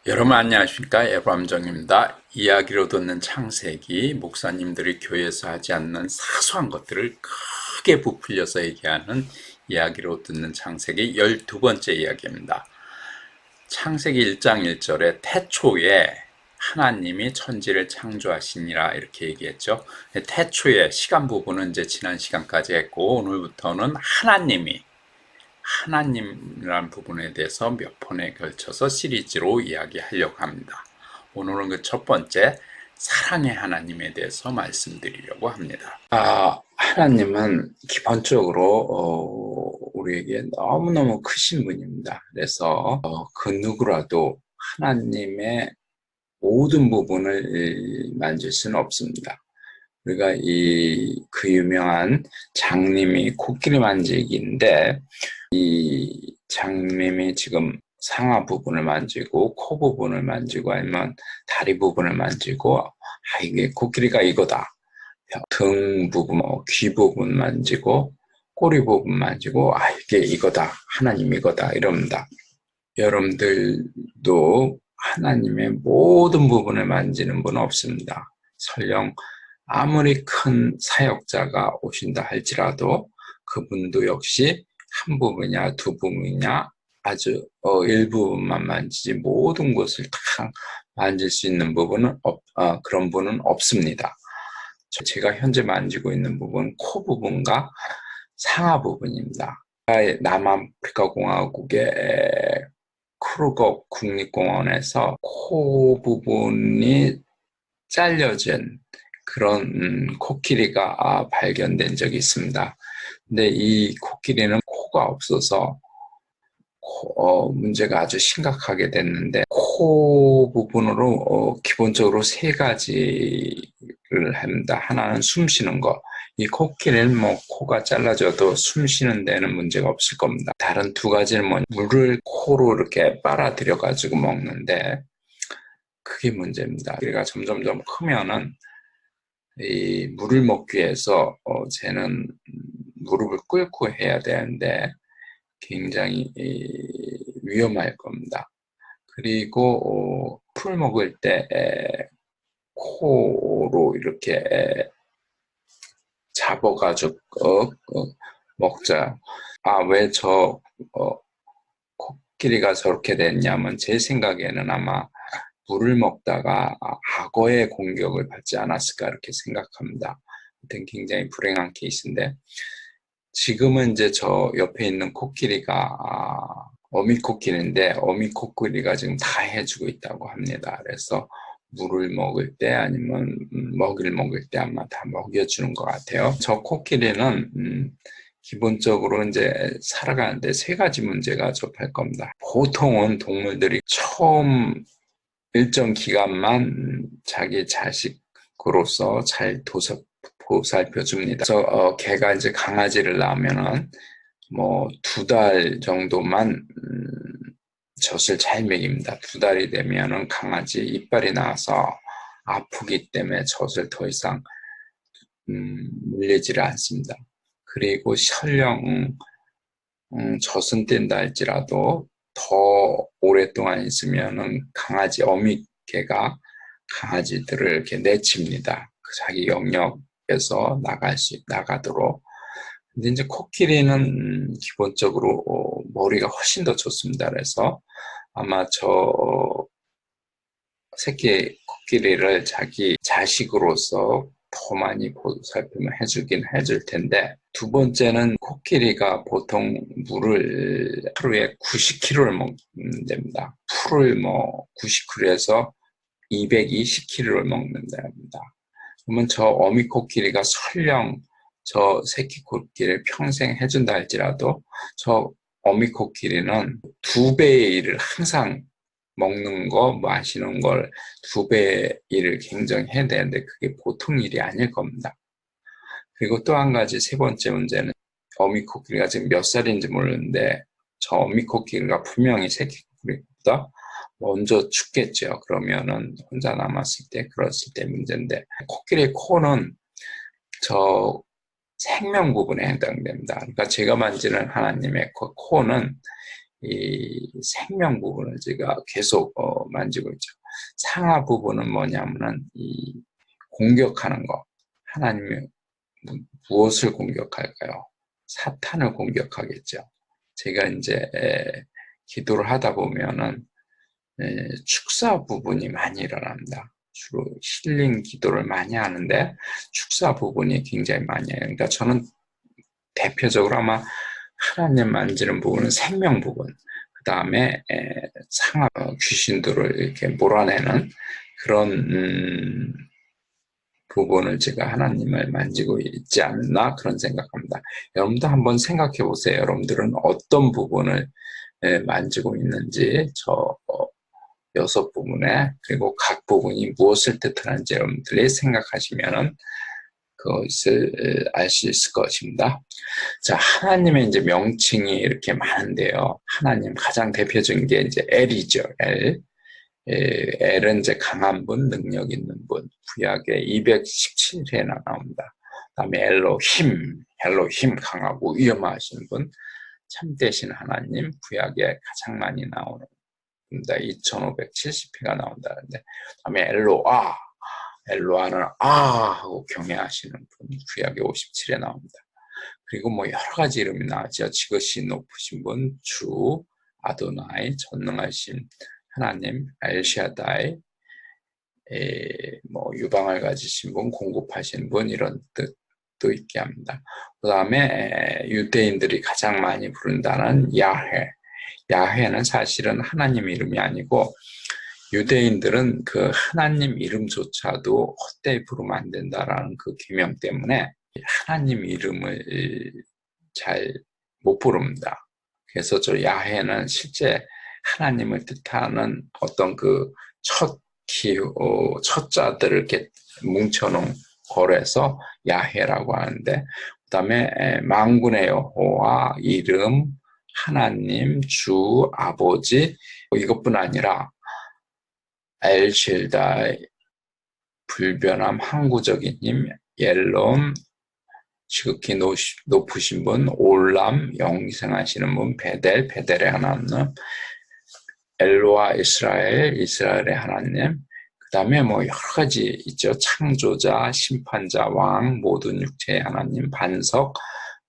여러분 안녕하십니까? 에브람정입니다. 이야기로 듣는 창세기, 목사님들이 교회에서 하지 않는 사소한 것들을 크게 부풀려서 얘기하는 이야기로 듣는 창세기 12번째 이야기입니다. 창세기 1장 1절에 태초에 하나님이 천지를 창조하시니라 이렇게 얘기했죠. 태초에 시간 부분은 이제 지난 시간까지 했고 오늘부터는 하나님이라는 부분에 대해서 몇 번에 걸쳐서 시리즈로 이야기하려고 합니다. 오늘은 그 첫 번째 사랑의 하나님에 대해서 말씀드리려고 합니다. 하나님은 기본적으로 우리에게 너무너무 크신 분입니다. 그래서 그 누구라도 하나님의 모든 부분을 만질 수는 없습니다. 우리가 그 유명한 장님이 코끼리 만지기인데 이 장님이 지금 상하 부분을 만지고 코 부분을 만지고 아니면 다리 부분을 만지고 이게 코끼리가 이거다. 등 부분, 귀 부분 만지고 꼬리 부분 만지고 이게 이거다. 하나님 이거다. 이럽니다. 여러분들도 하나님의 모든 부분을 만지는 분은 없습니다. 설령 아무리 큰 사역자가 오신다 할지라도 그분도 역시 한 부분이냐 두 부분이냐 아주 일부분만 만지지 모든 것을 다 만질 수 있는 부분은 그런 분은 없습니다. 제가 현재 만지고 있는 부분은 코 부분과 상하 부분입니다. 남아프리카 공화국의 크루거 국립공원에서 코 부분이 잘려진 그런 코끼리가 발견된 적이 있습니다. 근데 이 코끼리는 코가 없어서 문제가 아주 심각하게 됐는데 코 부분으로 기본적으로 세 가지를 합니다. 하나는 숨 쉬는 거. 이 코끼리는 코가 잘라져도 숨 쉬는 데는 문제가 없을 겁니다. 다른 두 가지는 물을 코로 이렇게 빨아들여 가지고 먹는데 그게 문제입니다. 코끼리가 점점점 크면은 이 물을 먹기 위해서 쟤는 무릎을 꿇고 해야 되는데 굉장히 위험할 겁니다. 그리고 풀 먹을 때 코로 이렇게 잡아가지고 먹자. 왜 코끼리가 저렇게 됐냐면 제 생각에는 아마 물을 먹다가 악어의 공격을 받지 않았을까 이렇게 생각합니다. 아무튼 굉장히 불행한 케이스인데 지금은 이제 저 옆에 있는 코끼리가 어미코끼리인데 어미코끼리가 지금 다 해주고 있다고 합니다. 그래서 물을 먹을 때 아니면 먹이를 먹을 때 아마 다 먹여주는 것 같아요. 저 코끼리는 기본적으로 이제 살아가는데 세 가지 문제가 접할 겁니다. 보통은 동물들이 처음 일정 기간만 자기 자식으로서 잘 보살펴줍니다. 그래서 개가 이제 강아지를 낳으면은 2달 정도만 젖을 잘 먹입니다. 2달이 되면은 강아지 이빨이 나와서 아프기 때문에 젖을 더 이상 물리지를 않습니다. 그리고 설령 젖은 뗀다 할지라도 더 오랫동안 있으면은 어미개가 강아지들을 이렇게 내칩니다. 자기 영역에서 나가도록. 근데 이제 코끼리는 기본적으로 머리가 훨씬 더 좋습니다. 그래서 아마 저 새끼 코끼리를 자기 자식으로서 더 많이 보살핌을 해주긴 해줄 텐데 두 번째는 코끼리가 보통 물을 하루에 90kg를 먹는답니다. 풀을 90kg에서 220kg를 먹는답니다. 그러면 저 어미 코끼리가 설령 저 새끼 코끼리를 평생 해준다 할지라도 저 어미 코끼리는 2배의 일을 항상 먹는 거, 마시는 걸 2배의 일을 굉장히 해야 되는데 그게 보통 일이 아닐 겁니다. 그리고 또 한 가지 세 번째 문제는 어미 코끼리가 지금 몇 살인지 모르는데 저 어미 코끼리가 분명히 새끼 코끼리보다 먼저 죽겠죠. 그러면은 혼자 남았을 때 그랬을 때 문제인데 코끼리의 코는 저 생명 부분에 해당됩니다. 그러니까 제가 만지는 하나님의 코는 이 생명 부분을 제가 계속 만지고 있죠. 상하 부분은 뭐냐면은 이 공격하는 거. 하나님이 무엇을 공격할까요? 사탄을 공격하겠죠. 제가 이제 기도를 하다 보면은 축사 부분이 많이 일어납니다. 주로 힐링 기도를 많이 하는데 축사 부분이 굉장히 많이 해요. 그러니까 저는 대표적으로 아마 하나님 만지는 부분은 생명 부분, 그 다음에 상하 귀신들을 이렇게 몰아내는 그런 부분을 제가 하나님을 만지고 있지 않나 그런 생각합니다. 여러분도 한번 생각해 보세요. 여러분들은 어떤 부분을 만지고 있는지 저 6부분에 그리고 각 부분이 무엇을 뜻하는지 여러분들이 생각하시면 그것을 알 수 있을 것입니다. 자, 하나님의 이제 명칭이 이렇게 많은데요. 하나님 가장 대표적인 게 이제 엘이죠. 엘. 엘은 이제 강한 분, 능력 있는 분. 구약에 217회나 나옵니다. 그다음에 엘로힘 강하고 위험하신 분. 참되신 하나님, 구약에 가장 많이 나오는 2570회가 나온다는데, 그다음에 엘로아는 하고 경외하시는 분, 구약에 57회 나옵니다. 그리고 뭐 여러 가지 이름이 나왔죠. 지극히 높으신 분, 주, 아도나이, 전능하신 하나님, 엘샤다이, 뭐 유방을 가지신 분, 공급하신 분 이런 뜻도 있게 합니다. 그 다음에 유대인들이 가장 많이 부른다는 야훼. 야훼는 사실은 하나님 이름이 아니고 유대인들은 그 하나님 이름조차도 헛되이 부르면 안 된다라는 그 계명 때문에 하나님 이름을 잘 못 부릅니다. 그래서 저 야훼는 실제 하나님을 뜻하는 어떤 그 첫 자들을 이렇게 뭉쳐놓은 거래서 야훼라고 하는데, 그 다음에 만군의 여호와 이름, 하나님, 주, 아버지, 이것뿐 아니라 엘실다이, 불변함, 항구적인 힘, 옐롬, 지극히 높으신 분, 올람, 영생하시는 분, 베델의 하나님, 엘로아 이스라엘의 하나님, 그 다음에 뭐 여러 가지 있죠. 창조자, 심판자, 왕, 모든 육체의 하나님, 반석,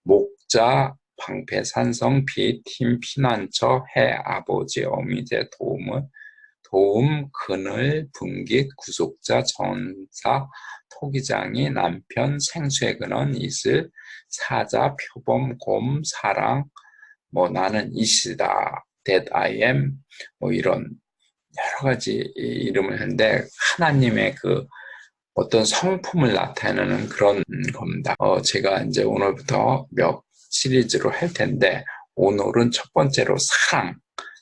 목자, 방패, 산성, 빛, 힘, 피난처, 해, 아버지, 어미제, 도움, 그늘, 분깃, 구속자, 전사, 토기장이, 남편, 생수의 근원, 이슬, 사자, 표범, 곰, 사랑, 뭐 나는 이시다, that I am, 뭐 이런 여러 가지 이름을 했는데 하나님의 그 어떤 성품을 나타내는 그런 겁니다. 제가 이제 오늘부터 몇 시리즈로 할 텐데 오늘은 첫 번째로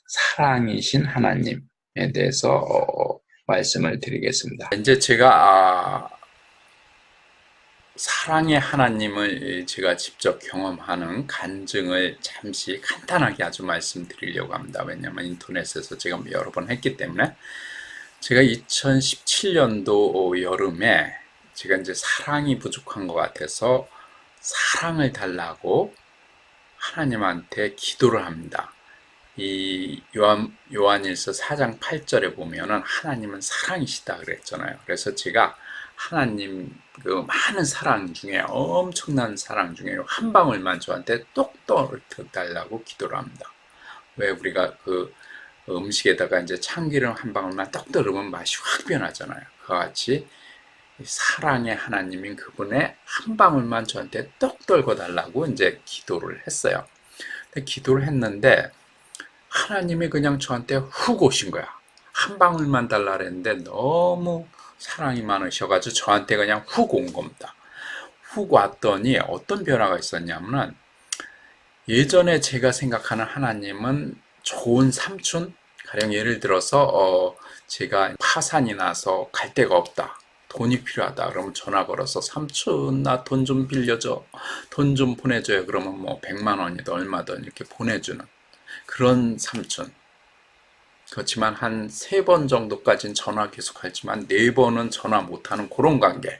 사랑이신 하나님에 대해서 말씀을 드리겠습니다. 이제 제가 사랑의 하나님을 제가 직접 경험하는 간증을 잠시 간단하게 아주 말씀드리려고 합니다. 왜냐하면 인터넷에서 제가 여러 번 했기 때문에. 제가 2017년도 여름에 제가 이제 사랑이 부족한 것 같아서 사랑을 달라고 하나님한테 기도를 합니다. 이 요한일서 4장 8절에 보면은 하나님은 사랑이시다 그랬잖아요. 그래서 제가 하나님 그 많은 사랑 중에 엄청난 사랑 중에 한 방울만 저한테 똑 떨어달라고 기도를 합니다. 왜 우리가 그 음식에다가 이제 참기름 한 방울만 떡 떨으면 맛이 확 변하잖아요. 그와 같이 사랑의 하나님인 그분의 한 방울만 저한테 떡 떨궈 달라고 이제 기도를 했어요. 근데 기도를 했는데 하나님이 그냥 저한테 훅 오신 거야. 한 방울만 달라 그랬는데 너무 사랑이 많으셔가지고 저한테 그냥 훅 온 겁니다. 훅 왔더니 어떤 변화가 있었냐면은 예전에 제가 생각하는 하나님은 좋은 삼촌? 가령 예를 들어서 제가 파산이 나서 갈 데가 없다. 돈이 필요하다. 그러면 전화 걸어서 삼촌 나 돈 좀 빌려줘. 돈 좀 보내줘요. 그러면 뭐 100만 원이든 얼마든 이렇게 보내주는 그런 삼촌. 그렇지만 한 3번 정도까지는 전화 계속하지만 4번은 전화 못하는 그런 관계.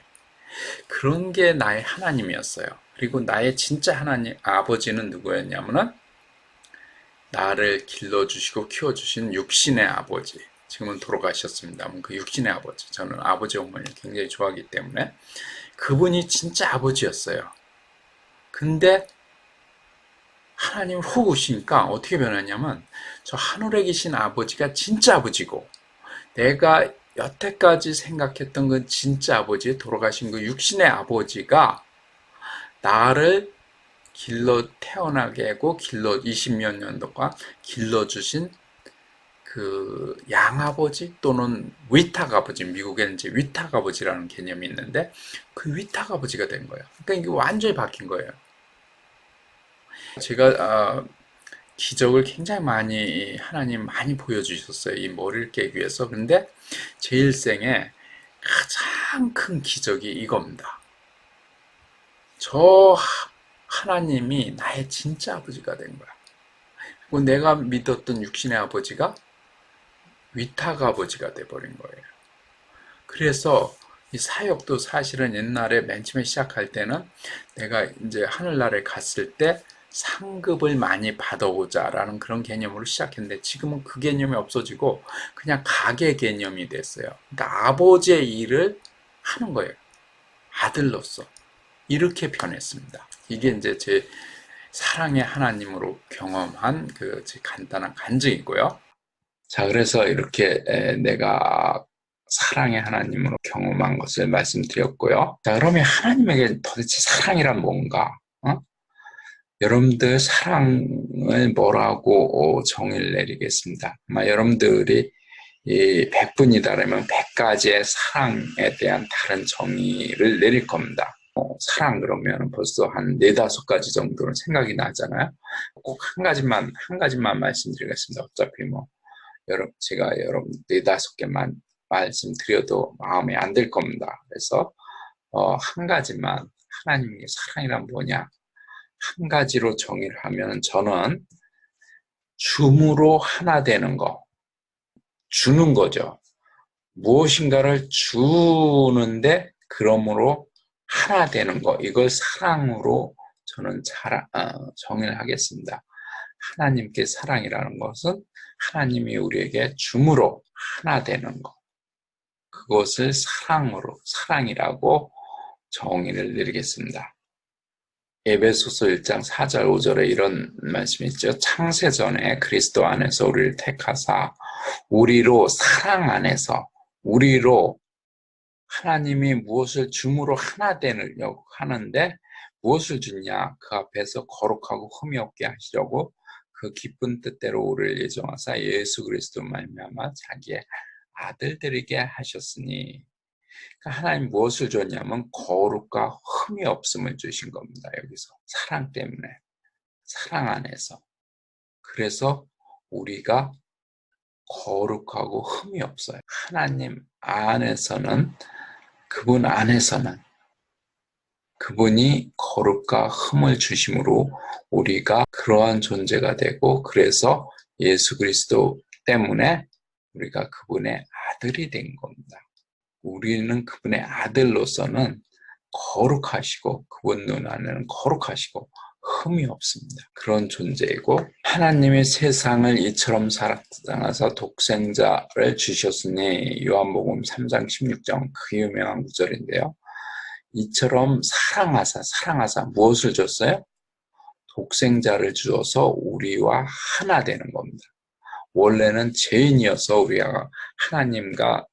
그런 게 나의 하나님이었어요. 그리고 나의 진짜 하나님 아버지는 누구였냐면은 나를 길러주시고 키워주신 육신의 아버지, 지금은 돌아가셨습니다만 그 육신의 아버지, 저는 아버지 어머니를 굉장히 좋아하기 때문에 그분이 진짜 아버지였어요. 근데 하나님을 훅 오시니까 어떻게 변했냐면 저 하늘에 계신 아버지가 진짜 아버지고 내가 여태까지 생각했던 그 진짜 아버지, 돌아가신 그 육신의 아버지가 나를 태어나게 하고 20몇 년도간 길러주신 그 양아버지 또는 위탁아버지, 미국에는 이제 위탁아버지라는 개념이 있는데 그 위탁아버지가 된 거예요. 그러니까 이게 완전히 바뀐 거예요. 제가 기적을 굉장히 많이 하나님 많이 보여주셨어요. 이 머리를 깨기 위해서. 근데 제 일생에 가장 큰 기적이 이겁니다. 저 하나님이 나의 진짜 아버지가 된 거야. 그리고 내가 믿었던 육신의 아버지가 위탁 아버지가 돼버린 거예요. 그래서 이 사역도 사실은 옛날에 맨 처음에 시작할 때는 내가 이제 하늘나라에 갔을 때 상급을 많이 받아오자라는 그런 개념으로 시작했는데 지금은 그 개념이 없어지고 그냥 가게 개념이 됐어요. 그러니까 아버지의 일을 하는 거예요. 아들로서. 이렇게 변했습니다. 이게 이제 제 사랑의 하나님으로 경험한 그 제 간단한 간증이고요. 자, 그래서 이렇게 내가 사랑의 하나님으로 경험한 것을 말씀드렸고요. 자, 그러면 하나님에게 도대체 사랑이란 뭔가? 여러분들 사랑을 뭐라고 정의를 내리겠습니다. 아마 여러분들이 이 100분이다라면 100가지의 사랑에 대한 다른 정의를 내릴 겁니다. 사랑 그러면 벌써 한 4-5가지 정도는 생각이 나잖아요. 꼭 한 가지만 말씀드리겠습니다. 어차피 제가 여러분 4-5개만 말씀드려도 마음에 안 들 겁니다. 그래서 한 가지만, 하나님의 사랑이란 뭐냐? 한 가지로 정의를 하면 저는 줌으로 하나 되는 거, 주는 거죠. 무엇인가를 주는데 그러므로 하나 되는 거, 이걸 사랑으로 저는 정의를 하겠습니다. 하나님께 사랑이라는 것은 하나님이 우리에게 줌으로 하나 되는 것, 그것을 사랑이라고 정의를 내리겠습니다. 에베소서 1장 4절 5절에 이런 말씀이 있죠. 창세전에 그리스도 안에서 우리를 택하사 우리로 사랑 안에서 우리로 하나님이 무엇을 줌으로 하나 되려고 하는데 무엇을 주냐? 그 앞에서 거룩하고 흠이 없게 하시려고 그 기쁜 뜻대로 우리를 예정하사 예수 그리스도 말미암아 자기의 아들들에게 하셨으니, 그러니까 하나님 무엇을 줬냐면 거룩과 흠이 없음을 주신 겁니다. 여기서 사랑 때문에, 사랑 안에서. 그래서 우리가 거룩하고 흠이 없어요. 하나님 안에서는, 그분 안에서는 그분이 거룩과 흠을 주심으로 우리가 그러한 존재가 되고, 그래서 예수 그리스도 때문에 우리가 그분의 아들이 된 겁니다. 우리는 그분의 아들로서는 거룩하시고 그분 눈 안에는 거룩하시고 흠이 없습니다. 그런 존재이고, 하나님이 세상을 이처럼 사랑하사 독생자를 주셨으니, 요한복음 3장 16절 그 유명한 구절인데요. 이처럼 사랑하사 무엇을 줬어요? 독생자를 주어서 우리와 하나 되는 겁니다. 원래는 죄인이어서 우리가 하나님과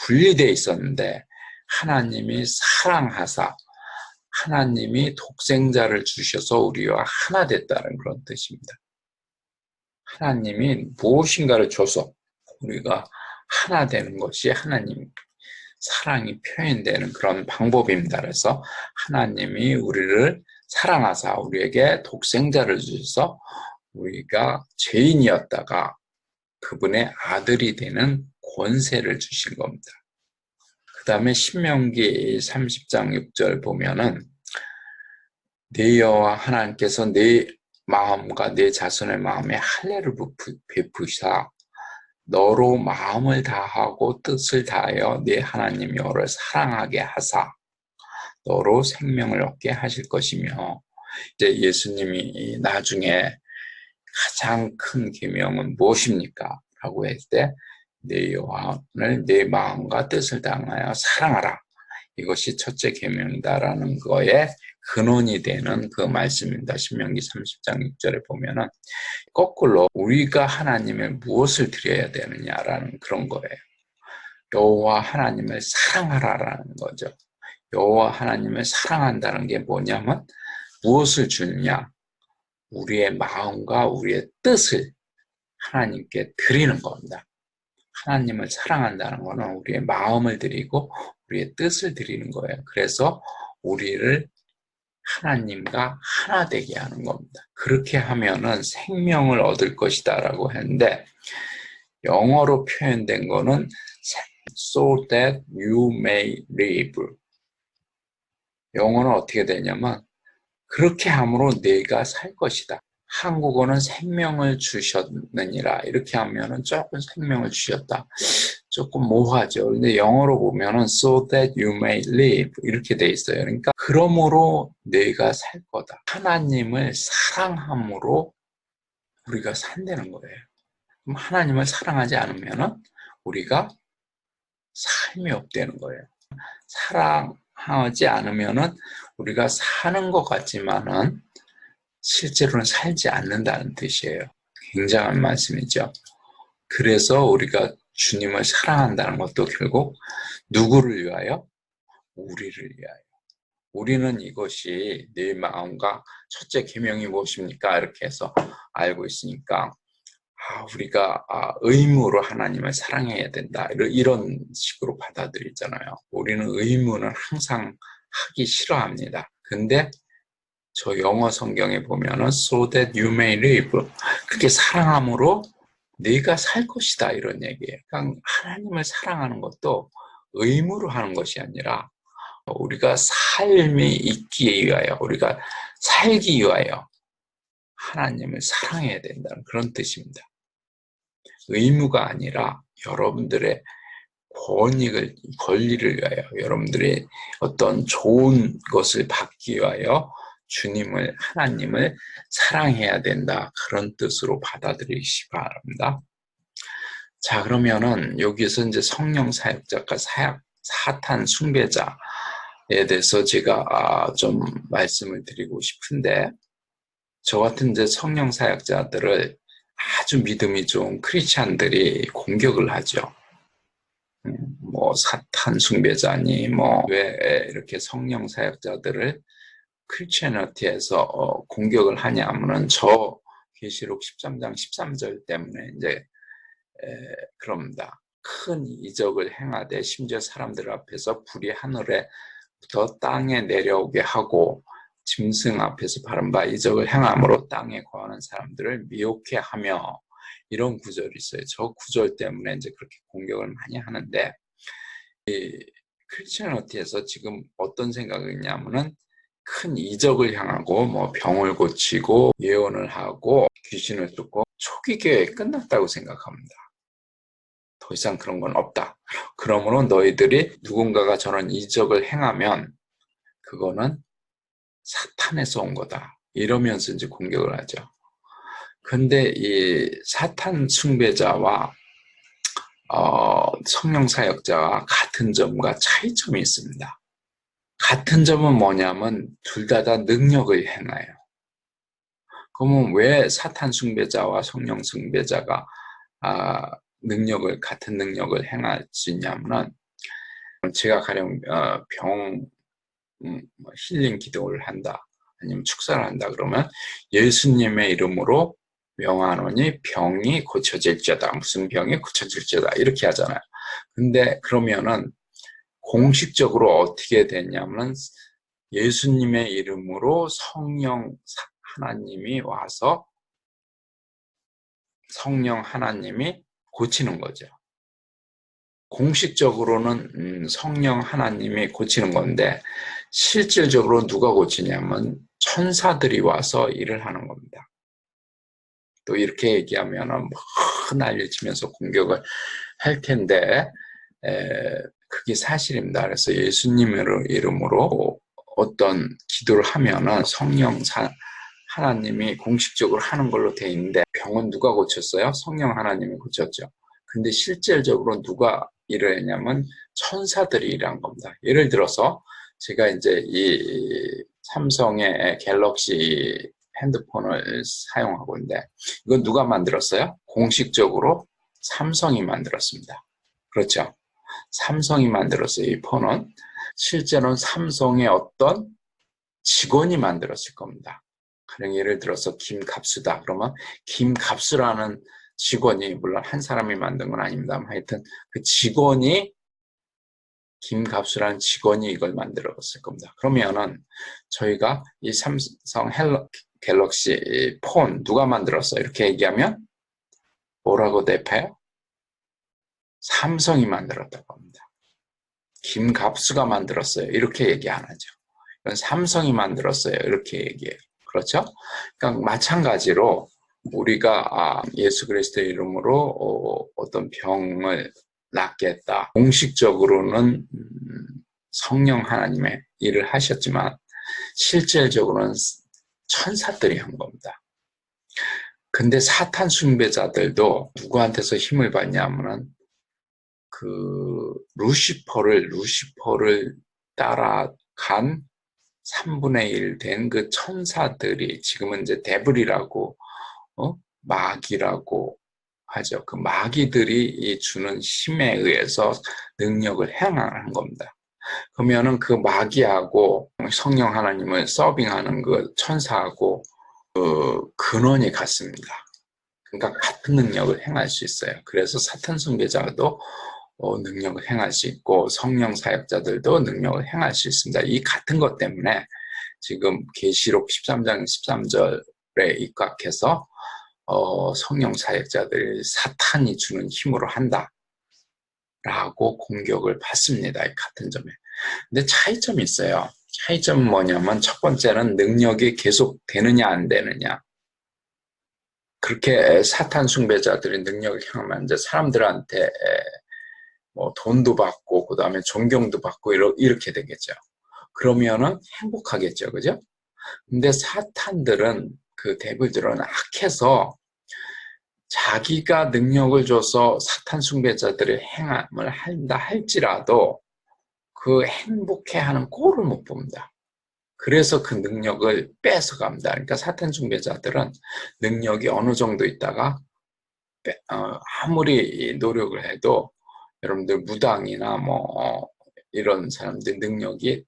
분리되어 있었는데 하나님이 사랑하사 하나님이 독생자를 주셔서 우리와 하나 됐다는 그런 뜻입니다. 하나님이 무엇인가를 줘서 우리가 하나 되는 것이 하나님 사랑이 표현되는 그런 방법입니다. 그래서 하나님이 우리를 사랑하사 우리에게 독생자를 주셔서 우리가 죄인이었다가 그분의 아들이 되는 권세를 주신 겁니다. 그 다음에 신명기 30장 6절 보면은 네 여호와 하나님께서 네 마음과 네 자손의 마음에 할례를 베푸사 너로 마음을 다하고 뜻을 다하여 네 하나님 여호와를 사랑하게 하사 너로 생명을 얻게 하실 것이며, 이제 예수님이 나중에 가장 큰 계명은 무엇입니까? 라고 했을 때 내 여호와를 내 마음과 뜻을 다하여 사랑하라. 이것이 첫째 계명이다라는 거에 근원이 되는 그 말씀입니다. 신명기 30장 6절에 보면은 거꾸로 우리가 하나님을 무엇을 드려야 되느냐라는 그런 거예요. 여호와 하나님을 사랑하라라는 거죠. 여호와 하나님을 사랑한다는 게 뭐냐면 무엇을 주느냐? 우리의 마음과 우리의 뜻을 하나님께 드리는 겁니다. 하나님을 사랑한다는 것은 우리의 마음을 드리고 우리의 뜻을 드리는 거예요. 그래서 우리를 하나님과 하나 되게 하는 겁니다. 그렇게 하면은 생명을 얻을 것이다 라고 했는데 영어로 표현된 거는 so that you may live. 영어는 어떻게 되냐면 그렇게 함으로 네가 살 것이다. 한국어는 생명을 주셨느니라 이렇게 하면은 조금 생명을 주셨다. 조금 모호하죠. 근데 영어로 보면은 so that you may live 이렇게 돼 있어요. 그러니까 그러므로 네가 살 거다. 하나님을 사랑함으로 우리가 산다는 거예요. 그럼 하나님을 사랑하지 않으면은 우리가 삶이 없다는 거예요. 사랑하지 않으면은 우리가 사는 것 같지만은 실제로는 살지 않는다는 뜻이에요. 굉장한 말씀이죠. 그래서 우리가 주님을 사랑한다는 것도 결국 누구를 위하여? 우리를 위하여. 우리는 이것이 내 마음과 첫째 계명이 무엇입니까? 이렇게 해서 알고 있으니까 우리가 의무로 하나님을 사랑해야 된다. 이런 식으로 받아들이잖아요. 우리는 의무는 항상 하기 싫어합니다. 근데 저 영어 성경에 보면은 so that you may live 그렇게 사랑함으로 네가 살 것이다 이런 얘기예요. 그러니까 하나님을 사랑하는 것도 의무로 하는 것이 아니라 우리가 삶이 있기 위하여 우리가 살기 위하여 하나님을 사랑해야 된다는 그런 뜻입니다. 의무가 아니라 여러분들의 권리를 위하여 여러분들의 어떤 좋은 것을 받기 위하여 하나님을 사랑해야 된다. 그런 뜻으로 받아들이시기 바랍니다. 자, 그러면은 여기서 이제 성령 사역자가 사탄 숭배자에 대해서 제가 좀 말씀을 드리고 싶은데, 저 같은 이제 성령 사역자들을 아주 믿음이 좋은 크리스찬들이 공격을 하죠. 뭐 사탄 숭배자니 왜 이렇게 성령 사역자들을 크리스천어티에서 공격을 하냐면은 저 계시록 13장 13절 때문에 이제 그럽니다. 큰 이적을 행하되 심지어 사람들 앞에서 불이 하늘에부터 땅에 내려오게 하고 짐승 앞에서 바른 바 이적을 행함으로 땅에 거하는 사람들을 미혹해 하며 이런 구절이 있어요. 저 구절 때문에 이제 그렇게 공격을 많이 하는데 이 크리스천어티에서 지금 어떤 생각이냐면은 큰 이적을 향하고 병을 고치고 예언을 하고 귀신을 쫓고 초기 교회 끝났다고 생각합니다. 더 이상 그런 건 없다. 그러므로 너희들이 누군가가 저런 이적을 행하면 그거는 사탄에서 온 거다. 이러면서 이제 공격을 하죠. 근데 이 사탄 숭배자와 성령 사역자와 같은 점과 차이점이 있습니다. 같은 점은 뭐냐면 둘 다 능력을 행해요. 그러면 왜 사탄 숭배자와 성령 숭배자가 같은 능력을 행할 수 있냐면은 제가 가령 힐링 기도를 한다 아니면 축사를 한다 그러면 예수님의 이름으로 명하노니 병이 고쳐질지어다. 무슨 병이 고쳐질지어다 이렇게 하잖아요. 근데 그러면은 공식적으로 어떻게 됐냐면 예수님의 이름으로 성령 하나님이 와서 성령 하나님이 고치는 거죠. 공식적으로는 성령 하나님이 고치는 건데 실질적으로 누가 고치냐면 천사들이 와서 일을 하는 겁니다. 또 이렇게 얘기하면 난리치면서 공격을 할 텐데 그게 사실입니다. 그래서 예수님의 이름으로 어떤 기도를 하면은 성령 하나님이 공식적으로 하는 걸로 돼 있는데 병은 누가 고쳤어요? 성령 하나님이 고쳤죠. 근데 실질적으로 누가 일을 했냐면 천사들이 일한 겁니다. 예를 들어서 제가 이제 이 삼성의 갤럭시 핸드폰을 사용하고 있는데 이건 누가 만들었어요? 공식적으로 삼성이 만들었습니다. 그렇죠? 삼성이 만들었어요. 이 폰은 실제로는 삼성의 어떤 직원이 만들었을 겁니다. 가령 예를 들어서 김갑수다 그러면 김갑수라는 직원이, 물론 한 사람이 만든 건 아닙니다만 하여튼 그 직원이, 김갑수라는 직원이 이걸 만들었을 겁니다. 그러면은 저희가 이 삼성 갤럭시 폰 누가 만들었어? 이렇게 얘기하면 뭐라고 대표해요? 삼성이 만들었다고 합니다. 김갑수가 만들었어요. 이렇게 얘기 안 하죠. 이건 삼성이 만들었어요. 이렇게 얘기해요. 그렇죠? 그러니까 마찬가지로 우리가 예수 그리스도의 이름으로 어떤 병을 낫게 했다. 공식적으로는 성령 하나님의 일을 하셨지만 실질적으로는 천사들이 한 겁니다. 근데 사탄 숭배자들도 누구한테서 힘을 받냐면은 그 루시퍼를 따라간 3분의 1 된 그 천사들이, 지금은 이제 데블이라고 마귀라고 하죠. 그 마귀들이 주는 힘에 의해서 능력을 행하는 겁니다. 그러면은 그 마귀하고 성령 하나님을 서빙하는 그 천사하고 그 근원이 같습니다. 그러니까 같은 능력을 행할 수 있어요. 그래서 사탄 숭배자도 능력을 행할 수 있고 성령 사역자들도 능력을 행할 수 있습니다. 이 같은 것 때문에 지금 계시록 13장 13절에 입각해서 성령 사역자들이 사탄이 주는 힘으로 한다 라고 공격을 받습니다. 이 같은 점에. 근데 차이점이 있어요. 차이점은 뭐냐면 첫 번째는 능력이 계속 되느냐 안 되느냐. 그렇게 사탄 숭배자들이 능력을 행하면 이제 사람들한테 뭐 돈도 받고 그다음에 존경도 받고 이렇게 되겠죠. 그러면은 행복하겠죠. 그죠? 근데 사탄들은, 그 데빌들은 악해서 자기가 능력을 줘서 사탄 숭배자들의 행함을 한다 할지라도 그 행복해하는 꼴을 못 봅니다. 그래서 그 능력을 뺏어갑니다. 그러니까 사탄 숭배자들은 능력이 어느 정도 있다가 아무리 노력을 해도 여러분들 무당이나 뭐 이런 사람들 능력이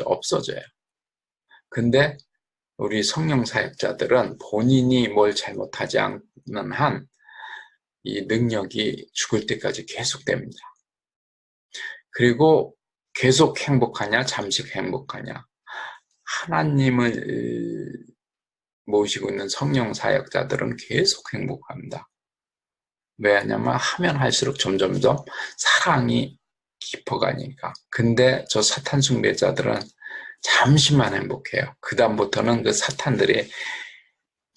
없어져요. 근데 우리 성령 사역자들은 본인이 뭘 잘못하지 않는 한 이 능력이 죽을 때까지 계속됩니다. 그리고 계속 행복하냐, 잠시 행복하냐. 하나님을 모시고 있는 성령 사역자들은 계속 행복합니다. 왜냐면 하면 할수록 점점점 사랑이 깊어가니까. 근데 저 사탄 숭배자들은 잠시만 행복해요. 그 다음부터는 그 사탄들이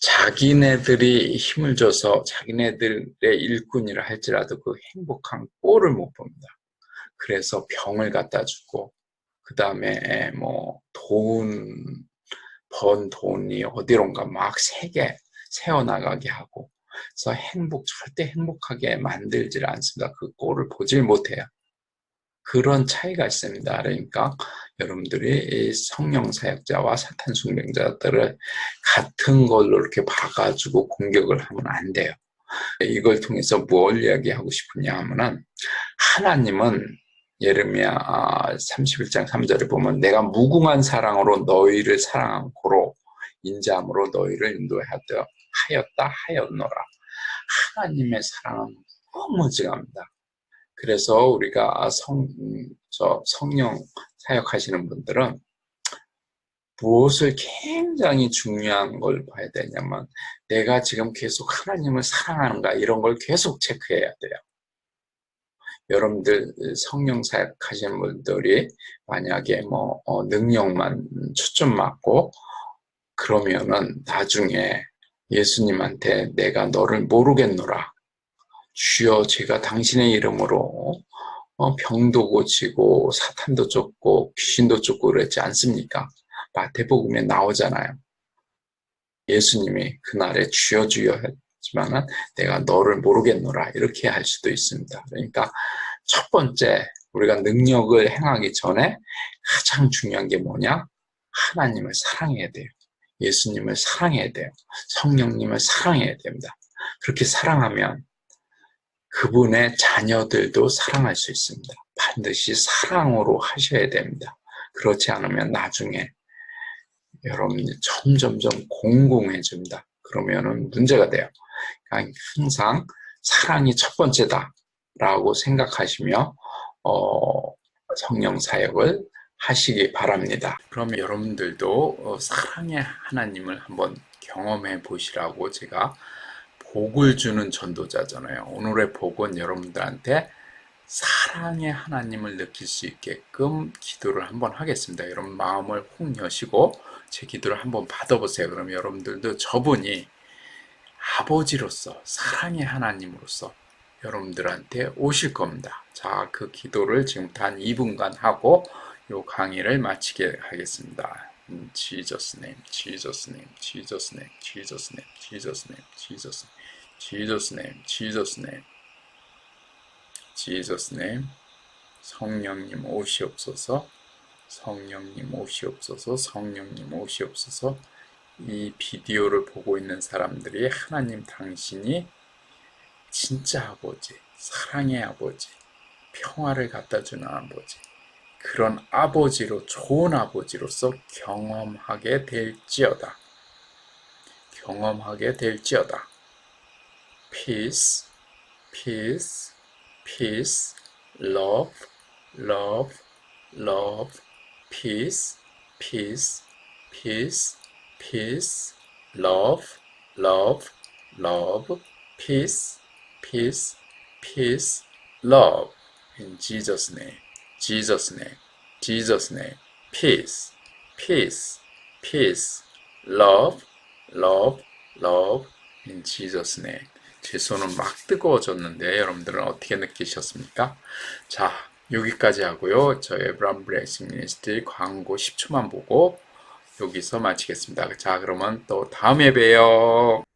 자기네들이 힘을 줘서 자기네들의 일꾼이라 할지라도 그 행복한 꼴을 못 봅니다. 그래서 병을 갖다 주고 그 다음에 뭐 번 돈이 어디론가 막 새어나가게 하고, 그래서 절대 행복하게 만들질 않습니다. 그 꼴을 보질 못해요. 그런 차이가 있습니다. 그러니까 여러분들이 성령 사역자와 사탄 숭배자들을 같은 걸로 이렇게 봐가지고 공격을 하면 안 돼요. 이걸 통해서 뭘 이야기하고 싶으냐 하면은, 하나님은 예레미야 31장 3절에 보면 내가 무궁한 사랑으로 너희를 사랑한 고로 인자함으로 너희를 하였노라. 하나님의 사랑은 너무 지갑니다. 그래서 우리가 성령 사역하시는 분들은 무엇을 굉장히 중요한 걸 봐야 되냐면 내가 지금 계속 하나님을 사랑하는가, 이런 걸 계속 체크해야 돼요. 여러분들 성령 사역하시는 분들이 만약에 능력만 초점 맞고 그러면은 나중에 예수님한테 내가 너를 모르겠노라. 주여 제가 당신의 이름으로 병도 고치고 사탄도 쫓고 귀신도 쫓고 그랬지 않습니까? 마태복음에 나오잖아요. 예수님이 그날에 주여 주여 했지만은 내가 너를 모르겠노라 이렇게 할 수도 있습니다. 그러니까 첫 번째 우리가 능력을 행하기 전에 가장 중요한 게 뭐냐? 하나님을 사랑해야 돼요. 예수님을 사랑해야 돼요. 성령님을 사랑해야 됩니다. 그렇게 사랑하면 그분의 자녀들도 사랑할 수 있습니다. 반드시 사랑으로 하셔야 됩니다. 그렇지 않으면 나중에 여러분이 점점점 공공해집니다. 그러면은 문제가 돼요. 그러니까 항상 사랑이 첫 번째다라고 생각하시며 성령 사역을 하시기 바랍니다. 그러면 여러분들도 사랑의 하나님을 한번 경험해 보시라고 제가 복을 주는 전도자잖아요. 오늘의 복은 여러분들한테 사랑의 하나님을 느낄 수 있게끔 기도를 한번 하겠습니다. 여러분 마음을 혹 여시고 제 기도를 한번 받아보세요. 그럼 여러분들도 저분이 아버지로서 사랑의 하나님으로서 여러분들한테 오실 겁니다. 자, 그 기도를 지금부터 한 2분간 하고 요 강의를 마치게 하겠습니다. Jesus name, Jesus name, Jesus name, Jesus name, Jesus name, Jesus name, Jesus name, Jesus name, Jesus name. 성령님 오시옵소서, 성령님 오시옵소서, 성령님 오시옵소서. 이 비디오를 보고 있는 사람들이 하나님 당신이 진짜 아버지, 사랑의 아버지, 평화를 갖다 주는 아버지, 그런 아버지로 좋은 아버지로서 경험하게 될지어다. 경험하게 될지어다. Peace, peace, peace, love, love, love, peace, peace, peace, peace, love, love, love, peace, peace, peace, love. In Jesus' name, Jesus' name, Jesus' name, peace, peace, peace, love, love, love. In Jesus' name. 제 손은 막 뜨거워졌는데 여러분들은 어떻게 느끼셨습니까? 자, 여기까지 하고요. 저 에브람 블레싱 미니스트리 광고 10초만 보고 여기서 마치겠습니다. 자, 그러면 또 다음에 봬요.